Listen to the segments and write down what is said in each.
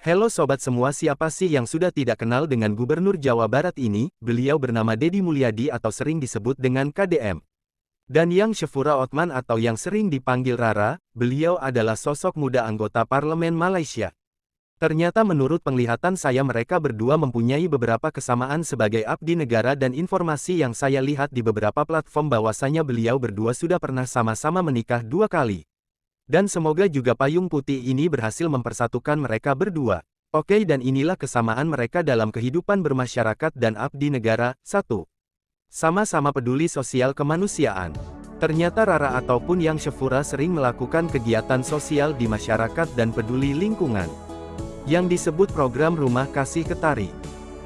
Halo sobat semua, siapa sih yang sudah tidak kenal dengan Gubernur Jawa Barat ini? Beliau bernama Deddy Mulyadi atau sering disebut dengan KDM. Dan Yang Shafura Othman atau yang sering dipanggil Rara, beliau adalah sosok muda anggota parlemen Malaysia. Ternyata menurut penglihatan saya mereka berdua mempunyai beberapa kesamaan sebagai abdi negara dan informasi yang saya lihat di beberapa platform bahwasanya beliau berdua sudah pernah sama-sama menikah 2 kali. Dan semoga juga payung putih ini berhasil mempersatukan mereka berdua. Oke, dan inilah kesamaan mereka dalam kehidupan bermasyarakat dan abdi negara. 1. Sama-sama peduli sosial kemanusiaan. Ternyata Rara ataupun Yang Shafura sering melakukan kegiatan sosial di masyarakat dan peduli lingkungan, yang disebut program Rumah Kasih Ketari.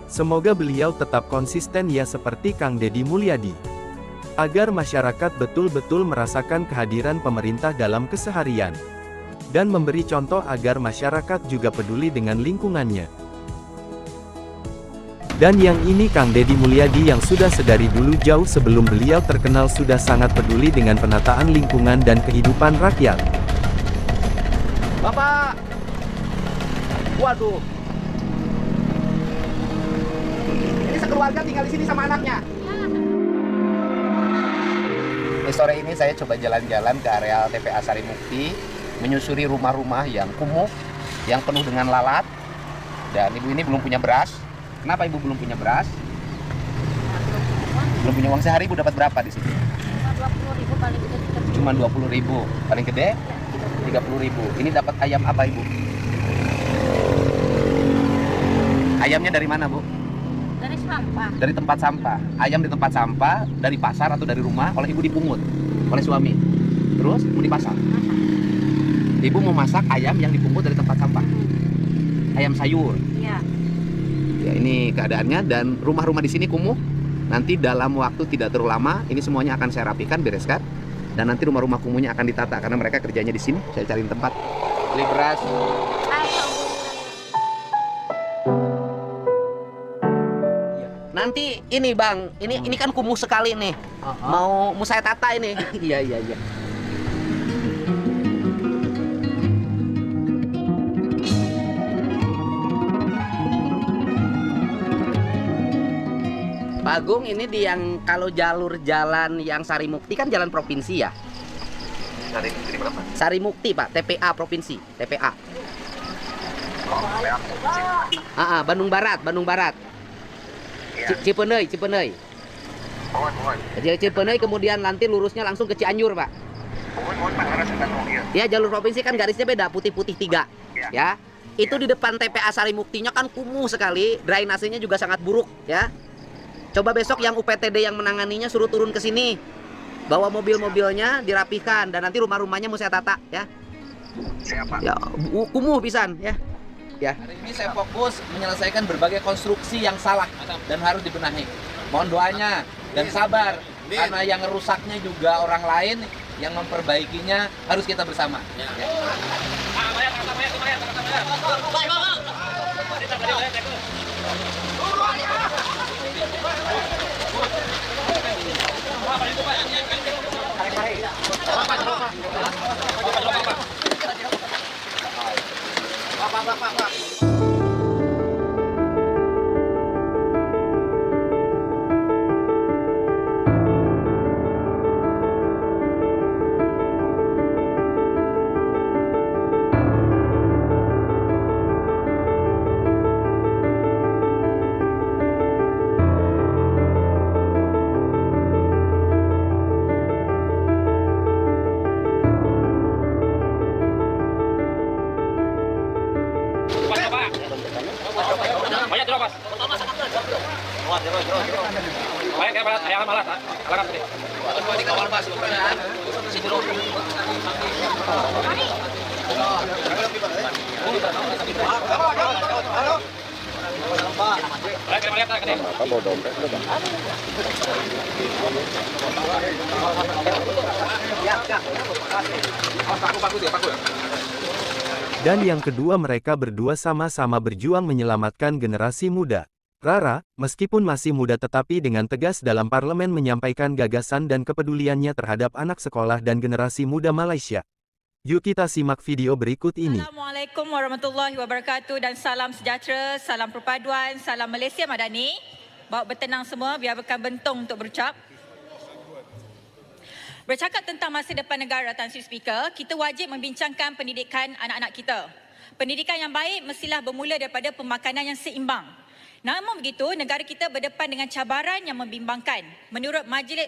Semoga beliau tetap konsisten ya seperti Kang Deddy Mulyadi, agar masyarakat betul-betul merasakan kehadiran pemerintah dalam keseharian, dan memberi contoh agar masyarakat juga peduli dengan lingkungannya. Dan yang ini Kang Deddy Mulyadi yang sudah sedari dulu jauh sebelum beliau terkenal sudah sangat peduli dengan penataan lingkungan dan kehidupan rakyat. Bapak! Waduh! Ini sekeluarga tinggal di sini sama anaknya. Sore ini saya coba jalan-jalan ke area TPA Sarimukti, menyusuri rumah-rumah yang kumuh, yang penuh dengan lalat, dan ibu ini belum punya beras. Kenapa ibu belum punya beras? Belum punya uang sehari, ibu dapat berapa di sini? 20.000 paling gede. Cuma 20.000, paling gede 30.000. Ini dapat ayam apa ibu? Ayamnya dari mana bu? Dari sampah. Dari tempat sampah. Ayam di tempat sampah, dari pasar atau dari rumah, oleh ibu dipungut oleh suami. Terus mau dipasak. Ibu mau masak ayam yang dipungut dari tempat sampah. Ayam sayur. Iya. Ya, ini keadaannya, dan rumah-rumah di sini kumuh. Nanti dalam waktu tidak terlalu lama ini semuanya akan saya rapikan, bereskan, dan nanti rumah-rumah kumuhnya akan ditata karena mereka kerjanya di sini. Saya cariin tempat. Beli beras. Nanti ini bang, ini kan kumuh sekali nih. Mau saya tata ini. Iya. Pak Agung, ini di yang kalau jalur jalan yang Sarimukti kan jalan provinsi ya? Sarimukti di mana? Sarimukti Pak, TPA provinsi, TPA. Bandung Barat. Ya. Cipeney. Mohon. Jadi Cipeney kemudian nanti lurusnya langsung ke Cianjur Pak. Mohon Pak, arah Bandung ya. Ya, jalur provinsi kan garisnya beda, putih-putih 3. Ya. Itu di depan TPA Sarimuktinya kan kumuh sekali, drainasenya juga sangat buruk ya. Coba besok yang UPTD yang menanganinya suruh turun ke sini. Bawa mobil-mobilnya dirapihkan dan nanti rumah-rumahnya mau saya tata ya. Siapa? Ya, kumuh pisan ya. Ya. Hari ini saya fokus menyelesaikan berbagai konstruksi yang salah dan harus dibenahi. Mohon doanya dan sabar, karena yang rusaknya juga orang lain, yang memperbaikinya harus kita bersama. Ya. Dan yang kedua, mereka berdua sama-sama berjuang menyelamatkan generasi muda. Rara, meskipun masih muda tetapi dengan tegas dalam parlemen menyampaikan gagasan dan kepeduliannya terhadap anak sekolah dan generasi muda Malaysia. Yuk kita simak video berikut ini. Assalamualaikum warahmatullahi wabarakatuh dan salam sejahtera, salam perpaduan, salam Malaysia Madani. Bawa bertenang semua, biar bukan bentung untuk berucap. Bercakap tentang masa depan negara, Tan Sri Speaker, kita wajib membincangkan pendidikan anak-anak kita. Pendidikan yang baik mestilah bermula daripada pemakanan yang seimbang. Namun begitu, negara kita berdepan dengan cabaran yang membimbangkan. Menurut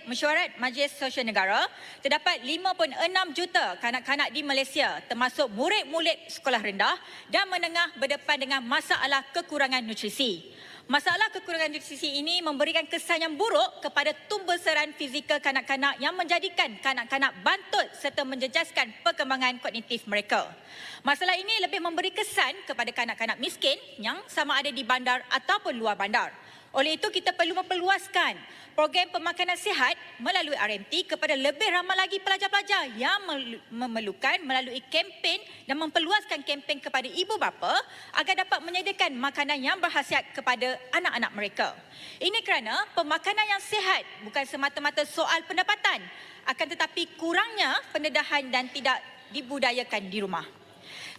Mesyuarat Majlis Sosial Negara, terdapat 5.6 juta kanak-kanak di Malaysia termasuk murid-murid sekolah rendah dan menengah berdepan dengan masalah kekurangan nutrisi. Masalah kekurangan nutrisi ini memberikan kesan yang buruk kepada tumbuh-seran fizikal kanak-kanak yang menjadikan kanak-kanak bantut serta menjejaskan perkembangan kognitif mereka. Masalah ini lebih memberi kesan kepada kanak-kanak miskin yang sama ada di bandar ataupun luar bandar. Oleh itu, kita perlu memperluaskan program pemakanan sihat melalui RMT kepada lebih ramai lagi pelajar-pelajar yang memerlukan melalui kempen dan memperluaskan kempen kepada ibu bapa agar dapat menyediakan makanan yang berkhasiat kepada anak-anak mereka. Ini kerana pemakanan yang sihat bukan semata-mata soal pendapatan, akan tetapi kurangnya pendedahan dan tidak dibudayakan di rumah.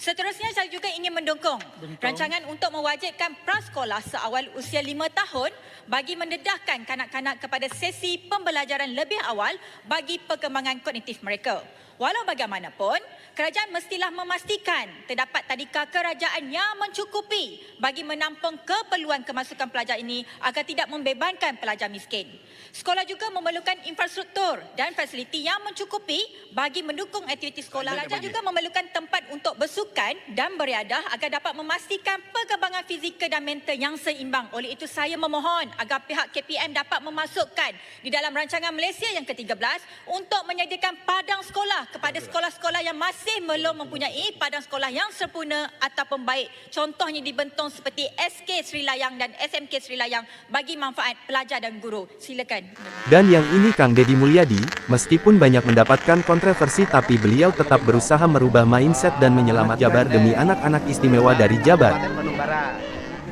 Seterusnya, saya juga ingin mendukung rancangan untuk mewajibkan prasekolah seawal usia 5 tahun bagi mendedahkan kanak-kanak kepada sesi pembelajaran lebih awal bagi perkembangan kognitif mereka. Walau bagaimanapun, kerajaan mestilah memastikan terdapat tadika kerajaan yang mencukupi bagi menampung keperluan kemasukan pelajar ini agar tidak membebankan pelajar miskin. Sekolah juga memerlukan infrastruktur dan fasiliti yang mencukupi bagi mendukung aktiviti sekolah. Pelajar juga memerlukan tempat untuk bersukan dan beriadah agar dapat memastikan perkembangan fizikal dan mental yang seimbang. Oleh itu, saya memohon agar pihak KPM dapat memasukkan di dalam rancangan Malaysia yang ke-13 untuk menyediakan padang sekolah kepada sekolah-sekolah yang masih belum mempunyai padang sekolah yang sempurna ataupun baik. Contohnya di Bentong seperti SK Sri Layang dan SMK Sri Layang bagi manfaat pelajar dan guru. Silakan. Dan yang ini Kang Deddy Mulyadi, meskipun banyak mendapatkan kontroversi tapi beliau tetap berusaha merubah mindset dan menyelamatkan Jabar demi anak-anak istimewa dari Jabar. Bandung Barat.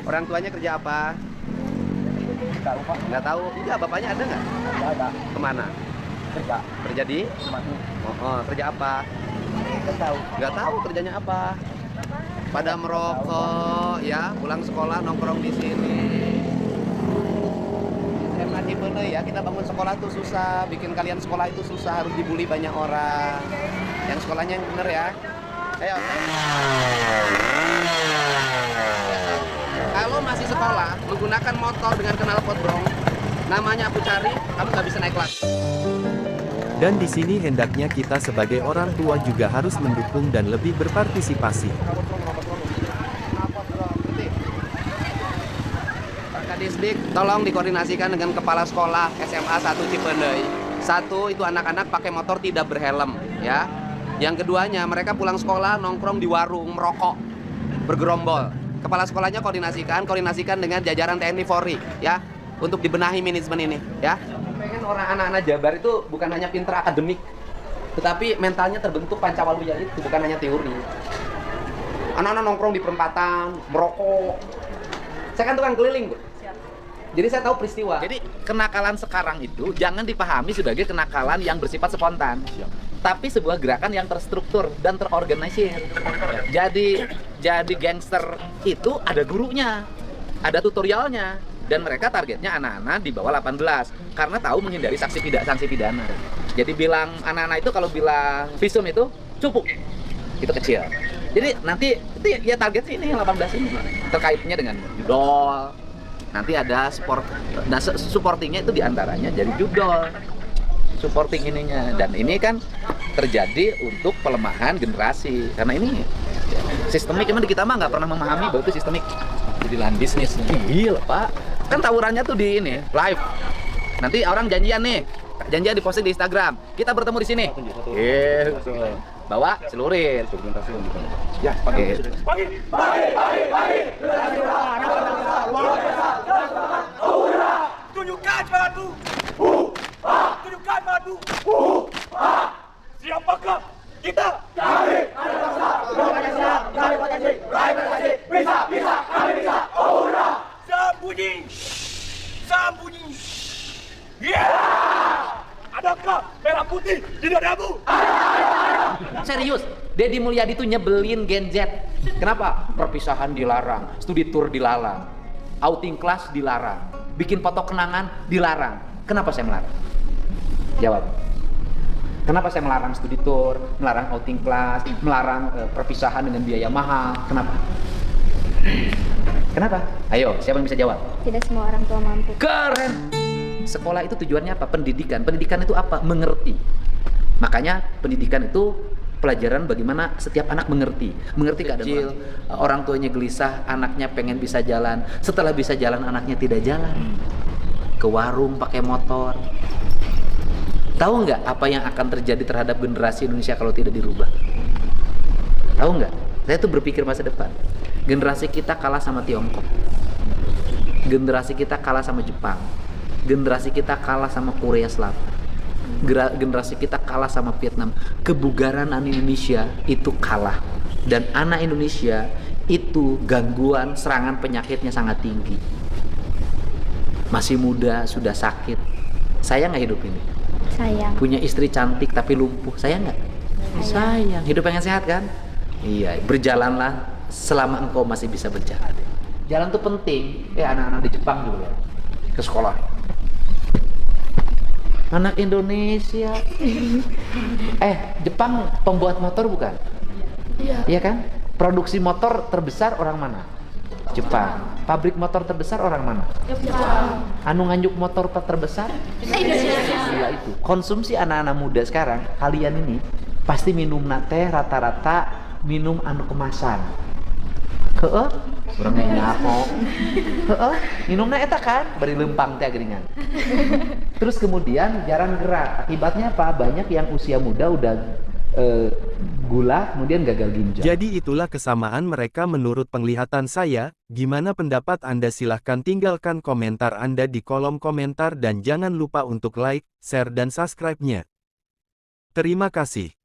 Orang tuanya kerja apa? Nggak tahu. Iya, bapaknya ada nggak? Nggak ada. Kemana? Kerja. Kerja di? Kerja apa? Nggak tahu kerjanya apa. Pada merokok, ya, pulang sekolah nongkrong di sini. SMA Cibene ya, kita bangun sekolah tuh susah, bikin kalian sekolah itu susah, harus dibully banyak orang. Yang sekolahnya yang bener ya. Ayo. Kalau masih sekolah menggunakan motor dengan knalpot brong, namanya aku cari, kamu nggak bisa naik kelas. Dan di sini hendaknya kita sebagai orang tua juga harus mendukung dan lebih berpartisipasi. Pak Kadisdik, tolong dikoordinasikan dengan kepala sekolah SMA 1 Cipendei. Satu, itu anak-anak pakai motor tidak berhelm, ya. Yang keduanya, mereka pulang sekolah nongkrong di warung, merokok, bergerombol. Kepala sekolahnya koordinasikan dengan jajaran TNI Polri, ya, untuk dibenahi manajemen ini, ya. Pengen orang anak-anak Jabar itu bukan hanya pinter akademik, tetapi mentalnya terbentuk Pancawaluya itu, bukan hanya teori. Anak-anak nongkrong di perempatan, merokok. Saya kan tukang keliling, Bu. Jadi saya tahu peristiwa. Jadi kenakalan sekarang itu jangan dipahami sebagai kenakalan yang bersifat spontan, tapi sebuah gerakan yang terstruktur dan terorganisir. Jadi gangster itu ada gurunya, ada tutorialnya, dan mereka targetnya anak-anak di bawah 18 karena tahu menghindari sanksi pidana. Jadi bilang anak-anak itu kalau bilang visum itu cukup, itu kecil. Jadi nanti itu ya target ini 18 ini terkaitnya dengan judol. Nanti ada sport, nah supportingnya itu diantaranya jadi judol, supporting ininya. Dan ini kan terjadi untuk pelemahan generasi karena ini sistemik. Emang di kita mah nggak pernah memahami bahwa itu sistemik. Jadi lahan bisnis. Gila Pak, kan tawurannya tuh di ini live. Nanti orang janjian nih, janjian diposting di Instagram. Kita bertemu di sini. Bawa celurit. Ya, pakai. Tunjukkan padaku. Tunjukkan padaku. Siapakah kita? Kami bisa, kami bisa. Hurrah! Sambunyi. Yeah! Adakah merah putih di dadamu? Serius, Deddy Mulyadi itu nyebelin Gen Z. Kenapa? Perpisahan dilarang, studi tour dilarang, outing kelas dilarang, bikin foto kenangan dilarang. Kenapa saya melarang? Jawab. Kenapa saya melarang studi tour, melarang outing kelas, melarang perpisahan dengan biaya mahal? Kenapa? Kenapa? Ayo, siapa yang bisa jawab? Tidak semua orang tua mampu. Keren. Sekolah itu tujuannya apa? Pendidikan. Pendidikan itu apa? Mengerti. Makanya pendidikan itu pelajaran bagaimana setiap anak mengerti. Mengerti kecil, orang tuanya gelisah, anaknya pengen bisa jalan. Setelah bisa jalan, anaknya tidak jalan. Ke warung pakai motor. Tahu nggak apa yang akan terjadi terhadap generasi Indonesia kalau tidak dirubah? Tahu nggak? Saya tuh berpikir masa depan. Generasi kita kalah sama Tiongkok. Generasi kita kalah sama Jepang. Generasi kita kalah sama Korea Selatan. Generasi kita kalah sama Vietnam. Kebugaran anak Indonesia itu kalah. Dan anak Indonesia itu gangguan serangan penyakitnya sangat tinggi. Masih muda, sudah sakit. Sayang nggak hidup ini? Sayang. Punya istri cantik tapi lumpuh, sayang nggak? Sayang. Hidup pengen sehat kan? Iya, berjalanlah selama engkau masih bisa berjalan. Jalan tuh penting. Anak-anak di Jepang dulu ya, ke sekolah. Anak Indonesia. Jepang pembuat motor bukan? Iya kan? Produksi motor terbesar orang mana? Jepang. Pabrik motor terbesar orang mana? Jepang. Anu nganjuk motor terbesar? Gila itu. Konsumsi anak-anak muda sekarang, kalian ini pasti minum teh rata-rata minum anu kemasan. Heeh, urang nyako. Heeh, minumna eta kan bari lempang teh geringan. Terus kemudian jarang gerak. Akibatnya apa? Banyak yang usia muda udah gula, kemudian gagal ginjal. Jadi itulah kesamaan mereka menurut penglihatan saya. Gimana pendapat Anda? Silahkan tinggalkan komentar Anda di kolom komentar dan jangan lupa untuk like, share dan subscribe-nya. Terima kasih.